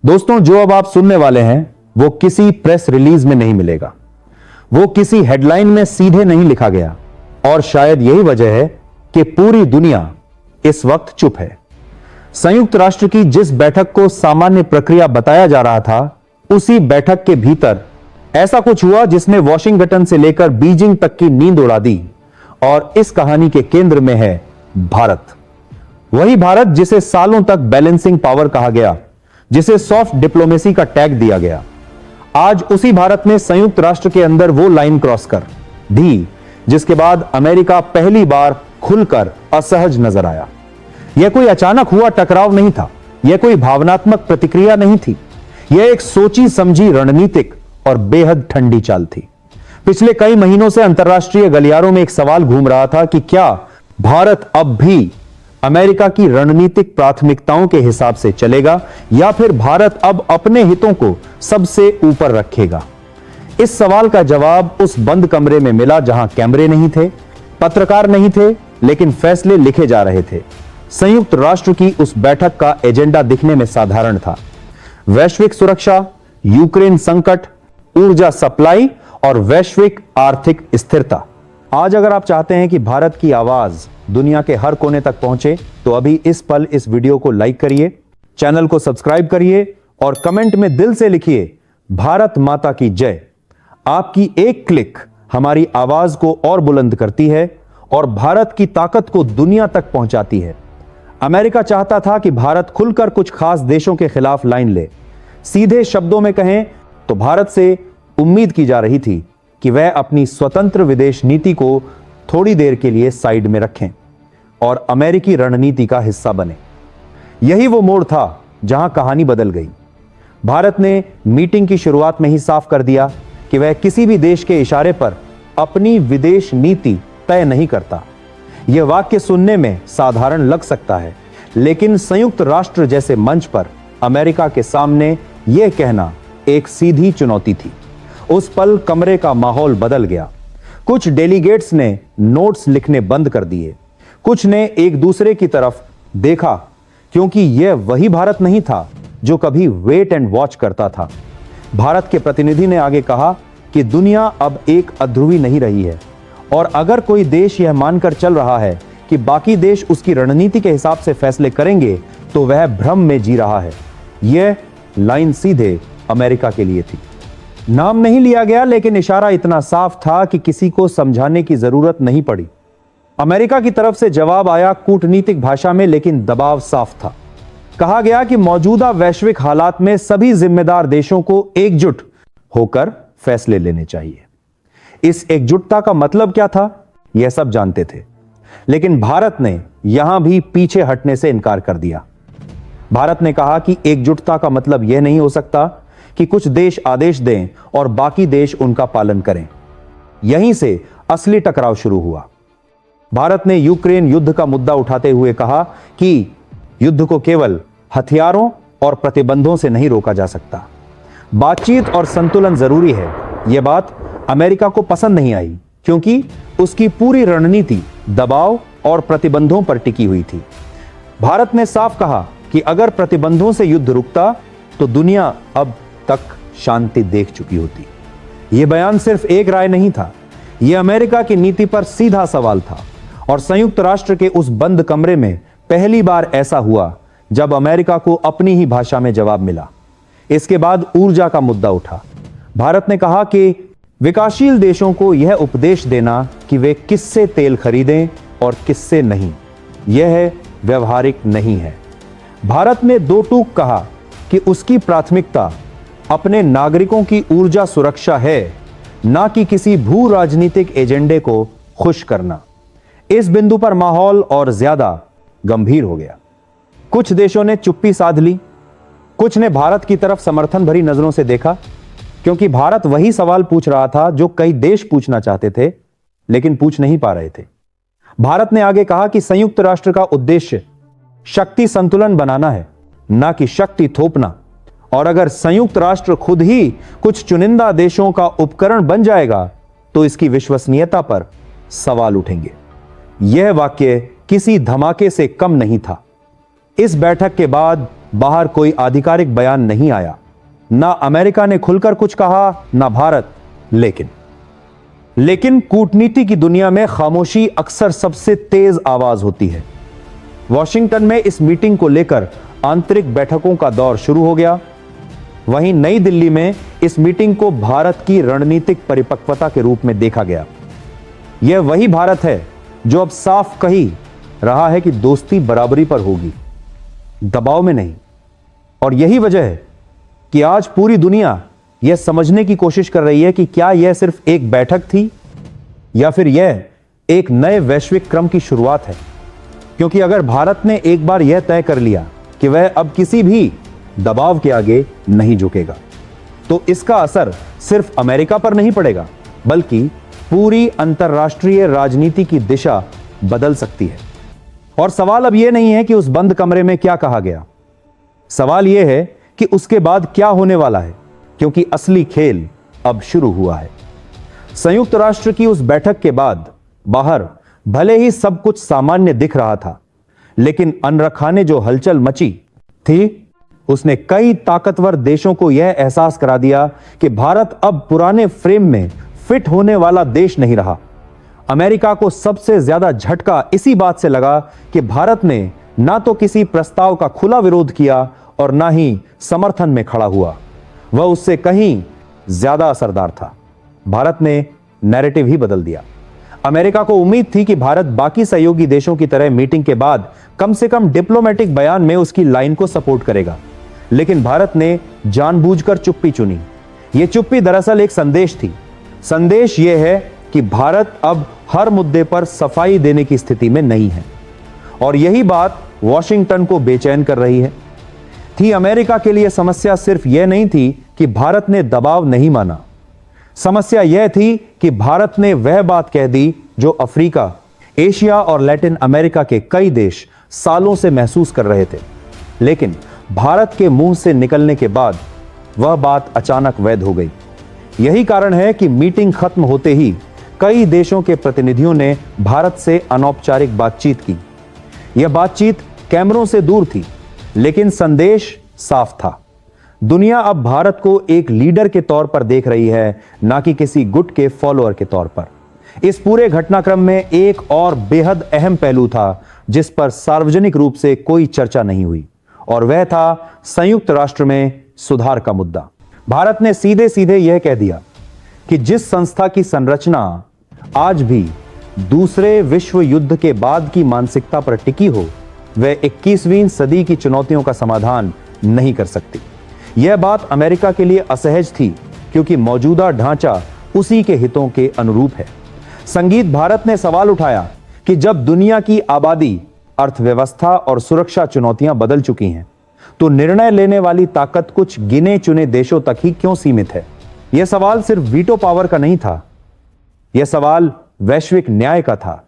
दोस्तों, जो अब आप सुनने वाले हैं वो किसी प्रेस रिलीज में नहीं मिलेगा, वो किसी हेडलाइन में सीधे नहीं लिखा गया और शायद यही वजह है कि पूरी दुनिया इस वक्त चुप है। संयुक्त राष्ट्र की जिस बैठक को सामान्य प्रक्रिया बताया जा रहा था, उसी बैठक के भीतर ऐसा कुछ हुआ जिसने वॉशिंगटन से लेकर बीजिंग तक की नींद उड़ा दी। और इस कहानी के केंद्र में है भारत। वही भारत जिसे सालों तक बैलेंसिंग पावर कहा गया, जिसे सॉफ्ट डिप्लोमेसी का टैग दिया गया। आज उसी भारत ने संयुक्त राष्ट्र के अंदर वो लाइन क्रॉस कर दी जिसके बाद अमेरिका पहली बार खुलकर असहज नजर आया। यह कोई अचानक हुआ टकराव नहीं था, यह कोई भावनात्मक प्रतिक्रिया नहीं थी, यह एक सोची समझी रणनीतिक और बेहद ठंडी चाल थी। पिछले कई महीनों से अंतर्राष्ट्रीय गलियारों में एक सवाल घूम रहा था कि क्या भारत अब भी अमेरिका की रणनीतिक प्राथमिकताओं के हिसाब से चलेगा या फिर भारत अब अपने हितों को सबसे ऊपर रखेगा। इस सवाल का जवाब उस बंद कमरे में मिला जहां कैमरे नहीं थे, पत्रकार नहीं थे, लेकिन फैसले लिखे जा रहे थे। संयुक्त राष्ट्र की उस बैठक का एजेंडा दिखने में साधारण था। वैश्विक सुरक्षा, यूक्रेन संकट, ऊर्जा सप्लाई और वैश्विक आर्थिक स्थिरता। आज अगर आप चाहते हैं कि भारत की आवाज दुनिया के हर कोने तक पहुंचे तो अभी इस पल इस वीडियो को लाइक करिए, चैनल को सब्सक्राइब करिए और कमेंट में दिल से लिखिए भारत माता की जय। आपकी एक क्लिक हमारी आवाज को और बुलंद करती है और भारत की ताकत को दुनिया तक पहुंचाती है। अमेरिका चाहता था कि भारत खुलकर कुछ खास देशों के खिलाफ लाइन ले। सीधे शब्दों में कहें तो भारत से उम्मीद की जा रही थी कि वह अपनी स्वतंत्र विदेश नीति को थोड़ी देर के लिए साइड में रखें और अमेरिकी रणनीति का हिस्सा बने। यही वो मोड़ था जहां कहानी बदल गई। भारत ने मीटिंग की शुरुआत में ही साफ कर दिया कि वह किसी भी देश के इशारे पर अपनी विदेश नीति तय नहीं करता। यह वाक्य सुनने में साधारण लग सकता है, लेकिन संयुक्त राष्ट्र जैसे मंच पर अमेरिका के सामने यह कहना एक सीधी चुनौती थी। उस पल कमरे का माहौल बदल गया। कुछ डेलीगेट्स ने नोट्स लिखने बंद कर दिए, कुछ ने एक दूसरे की तरफ देखा, क्योंकि यह वही भारत नहीं था जो कभी वेट एंड वॉच करता था। भारत के प्रतिनिधि ने आगे कहा कि दुनिया अब एक अध्रुवी नहीं रही है और अगर कोई देश यह मानकर चल रहा है कि बाकी देश उसकी रणनीति के हिसाब से फैसले करेंगे तो वह भ्रम में जी रहा है। यह लाइन सीधे अमेरिका के लिए थी। नाम नहीं लिया गया, लेकिन इशारा इतना साफ था कि किसी को समझाने की जरूरत नहीं पड़ी। अमेरिका की तरफ से जवाब आया कूटनीतिक भाषा में, लेकिन दबाव साफ था। कहा गया कि मौजूदा वैश्विक हालात में सभी जिम्मेदार देशों को एकजुट होकर फैसले लेने चाहिए। इस एकजुटता का मतलब क्या था, यह सब जानते थे, लेकिन भारत ने यहां भी पीछे हटने से इनकार कर दिया। भारत ने कहा कि एकजुटता का मतलब यह नहीं हो सकता कि कुछ देश आदेश दें और बाकी देश उनका पालन करें। यहीं से असली टकराव शुरू हुआ। भारत ने यूक्रेन युद्ध का मुद्दा उठाते हुए कहा कि युद्ध को केवल हथियारों और प्रतिबंधों से नहीं रोका जा सकता, बातचीत और संतुलन जरूरी है। यह बात अमेरिका को पसंद नहीं आई, क्योंकि उसकी पूरी रणनीति दबाव और प्रतिबंधों पर टिकी हुई थी। भारत ने साफ कहा कि अगर प्रतिबंधों से युद्ध रुकता तो दुनिया अब तक शांति देख चुकी होती। यह बयान सिर्फ एक राय नहीं था, यह अमेरिका की नीति पर सीधा सवाल था। और संयुक्त राष्ट्र के उस बंद कमरे में पहली बार ऐसा हुआ जब अमेरिका को अपनी ही भाषा में जवाब मिला। इसके बाद ऊर्जा का मुद्दा उठा। भारत ने कहा कि विकासशील देशों को यह उपदेश देना कि वे किससे तेल खरीदें और किससे नहीं, यह व्यवहारिक नहीं है। भारत ने दो टूक कहा कि उसकी प्राथमिकता अपने नागरिकों की ऊर्जा सुरक्षा है, ना कि किसी भू राजनीतिक एजेंडे को खुश करना। इस बिंदु पर माहौल और ज्यादा गंभीर हो गया। कुछ देशों ने चुप्पी साध ली, कुछ ने भारत की तरफ समर्थन भरी नजरों से देखा, क्योंकि भारत वही सवाल पूछ रहा था जो कई देश पूछना चाहते थे लेकिन पूछ नहीं पा रहे थे। भारत ने आगे कहा कि संयुक्त राष्ट्र का उद्देश्य शक्ति संतुलन बनाना है, ना कि शक्ति थोपना। और अगर संयुक्त राष्ट्र खुद ही कुछ चुनिंदा देशों का उपकरण बन जाएगा तो इसकी विश्वसनीयता पर सवाल उठेंगे। यह वाक्य किसी धमाके से कम नहीं था। इस बैठक के बाद बाहर कोई आधिकारिक बयान नहीं आया। ना अमेरिका ने खुलकर कुछ कहा, ना भारत। लेकिन कूटनीति की दुनिया में खामोशी अक्सर सबसे तेज आवाज होती है। वॉशिंगटन में इस मीटिंग को लेकर आंतरिक बैठकों का दौर शुरू हो गया। वहीं नई दिल्ली में इस मीटिंग को भारत की रणनीतिक परिपक्वता के रूप में देखा गया। यह वही भारत है जो अब साफ कही रहा है कि दोस्ती बराबरी पर होगी, दबाव में नहीं। और यही वजह है कि आज पूरी दुनिया यह समझने की कोशिश कर रही है कि क्या यह सिर्फ एक बैठक थी या फिर यह एक नए वैश्विक क्रम की शुरुआत है। क्योंकि अगर भारत ने एक बार यह तय कर लिया कि वह अब किसी भी दबाव के आगे नहीं झुकेगा, तो इसका असर सिर्फ अमेरिका पर नहीं पड़ेगा, बल्कि पूरी अंतर्राष्ट्रीय राजनीति की दिशा बदल सकती है। और सवाल अब यह नहीं है कि उस बंद कमरे में क्या कहा गया, सवाल यह है कि उसके बाद क्या होने वाला है, क्योंकि असली खेल अब शुरू हुआ है। संयुक्त राष्ट्र की उस बैठक के बाद बाहर भले ही सब कुछ सामान्य दिख रहा था, लेकिन अनरखा ने जो हलचल मची थी, उसने कई ताकतवर देशों को यह एहसास करा दिया कि भारत अब पुराने फ्रेम में फिट होने वाला देश नहीं रहा। अमेरिका को सबसे ज्यादा झटका इसी बात से लगा कि भारत ने ना तो किसी प्रस्ताव का खुला विरोध किया और ना ही समर्थन में खड़ा हुआ। वह उससे कहीं ज्यादा असरदार था। भारत ने नैरेटिव ही बदल दिया। अमेरिका को उम्मीद थी कि भारत बाकी सहयोगी देशों की तरह मीटिंग के बाद कम से कम डिप्लोमेटिक बयान में उसकी लाइन को सपोर्ट करेगा, लेकिन भारत ने जानबूझकर चुप्पी चुनी। यह चुप्पी दरअसल एक संदेश थी। संदेश यह है कि भारत अब हर मुद्दे पर सफाई देने की स्थिति में नहीं है, और यही बात वॉशिंगटन को बेचैन कर रही है। अमेरिका के लिए समस्या सिर्फ यह नहीं थी कि भारत ने दबाव नहीं माना, समस्या यह थी कि भारत ने वह बात कह दी जो अफ्रीका, एशिया और लैटिन अमेरिका के कई देश सालों से महसूस कर रहे थे। लेकिन भारत के मुंह से निकलने के बाद वह बात अचानक वैध हो गई। यही कारण है कि मीटिंग खत्म होते ही कई देशों के प्रतिनिधियों ने भारत से अनौपचारिक बातचीत की। यह बातचीत कैमरों से दूर थी, लेकिन संदेश साफ था। दुनिया अब भारत को एक लीडर के तौर पर देख रही है, ना कि किसी गुट के फॉलोअर के तौर पर। इस पूरे घटनाक्रम में एक और बेहद अहम पहलू था जिस पर सार्वजनिक रूप से कोई चर्चा नहीं हुई, और वह था संयुक्त राष्ट्र में सुधार का मुद्दा। भारत ने सीधे सीधे यह कह दिया कि जिस संस्था की संरचना आज भी दूसरे विश्व युद्ध के बाद की मानसिकता पर टिकी हो, वह 21वीं सदी की चुनौतियों का समाधान नहीं कर सकती। यह बात अमेरिका के लिए असहज थी, क्योंकि मौजूदा ढांचा उसी के हितों के अनुरूप है। संगीत भारत ने सवाल उठाया कि जब दुनिया की आबादी, अर्थव्यवस्था और सुरक्षा चुनौतियां बदल चुकी हैं, तो निर्णय लेने वाली ताकत कुछ गिने चुने देशों तक ही क्यों सीमित है। यह सवाल सिर्फ वीटो पावर का नहीं था, यह सवाल वैश्विक न्याय का था।